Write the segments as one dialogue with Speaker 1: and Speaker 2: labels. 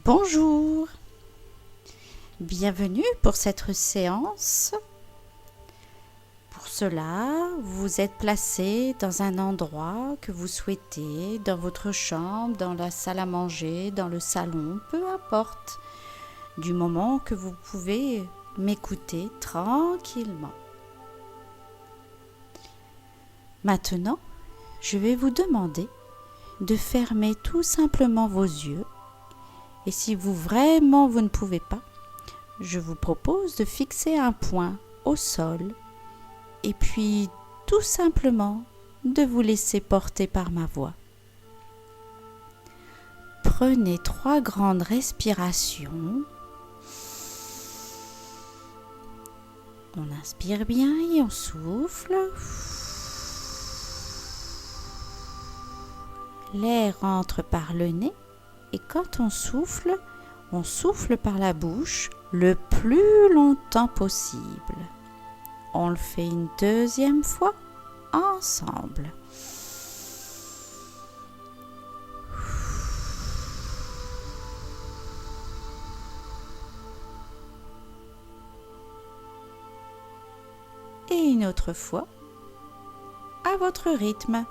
Speaker 1: Bonjour, bienvenue pour cette séance. Pour cela, vous êtes placé dans un endroit que vous souhaitez, dans votre chambre, dans la salle à manger, dans le salon, peu importe, du moment que vous pouvez m'écouter tranquillement. Maintenant, je vais vous demander de fermer tout simplement vos yeux. Et si vous ne pouvez pas, je vous propose de fixer un point au sol et puis tout simplement de vous laisser porter par ma voix. Prenez 3 grandes respirations. On inspire bien et on souffle. L'air entre par le nez. Et quand on souffle par la bouche le plus longtemps possible. On le fait une deuxième fois ensemble. Et une autre fois à votre rythme.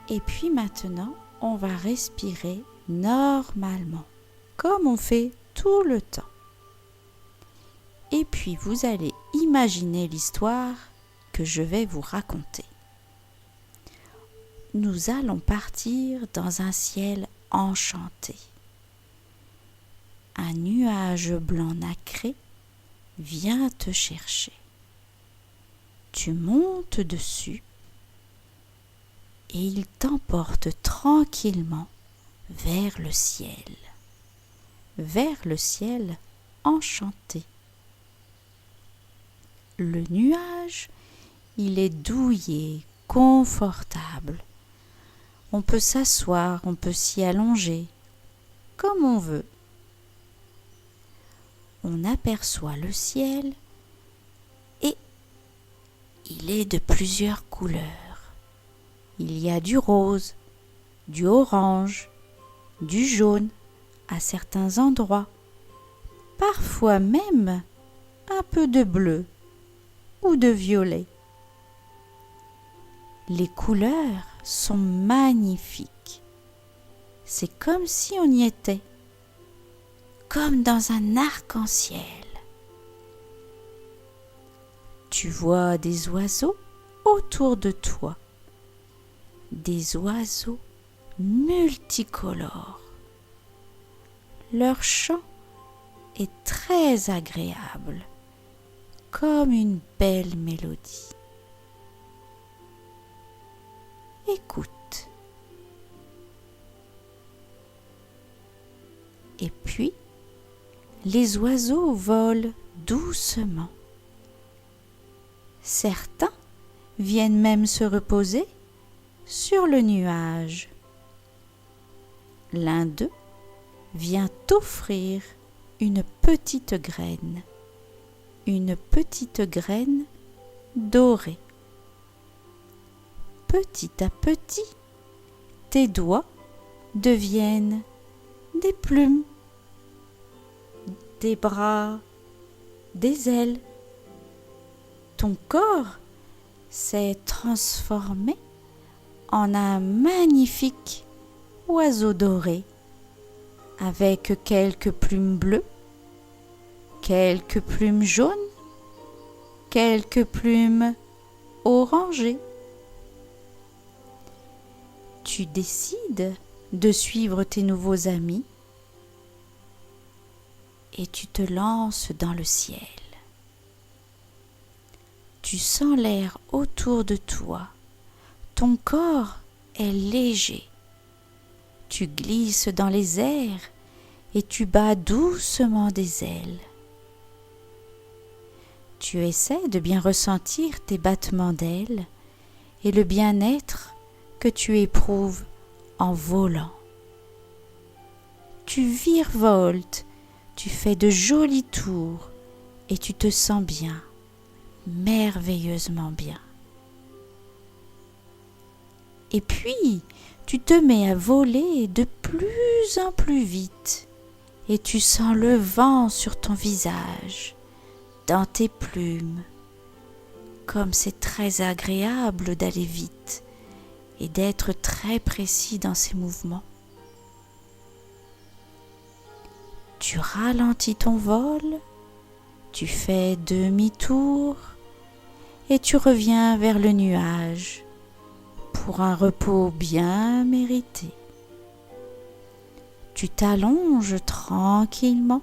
Speaker 1: Et puis maintenant, on va respirer normalement, comme on fait tout le temps. Et puis vous allez imaginer l'histoire que je vais vous raconter. Nous allons partir dans un ciel enchanté. Un nuage blanc nacré vient te chercher. Tu montes dessus. Et il t'emporte tranquillement vers le ciel enchanté. Le nuage, il est douillet, confortable. On peut s'asseoir, on peut s'y allonger, comme on veut. On aperçoit le ciel et il est de plusieurs couleurs. Il y a du rose, du orange, du jaune à certains endroits, parfois même un peu de bleu ou de violet. Les couleurs sont magnifiques. C'est comme si on y était, comme dans un arc-en-ciel. Tu vois des oiseaux autour de toi. Des oiseaux multicolores. Leur chant est très agréable, comme une belle mélodie. Écoute. Et puis, les oiseaux volent doucement. Certains viennent même se reposer sur le nuage. L'un d'eux vient t'offrir une petite graine dorée. Petit à petit, tes doigts deviennent des plumes, des bras, des ailes. Ton corps s'est transformé en un magnifique oiseau doré avec quelques plumes bleues, quelques plumes jaunes, quelques plumes orangées. Tu décides de suivre tes nouveaux amis et tu te lances dans le ciel. Tu sens l'air autour de toi. Ton corps est léger. Tu glisses dans les airs et tu bats doucement des ailes. Tu essaies de bien ressentir tes battements d'ailes et le bien-être que tu éprouves en volant. Tu virevoltes, tu fais de jolis tours et tu te sens bien, merveilleusement bien. Et puis, tu te mets à voler de plus en plus vite et tu sens le vent sur ton visage, dans tes plumes. Comme c'est très agréable d'aller vite et d'être très précis dans ses mouvements. Tu ralentis ton vol, tu fais demi-tour et tu reviens vers le nuage pour un repos bien mérité. Tu t'allonges tranquillement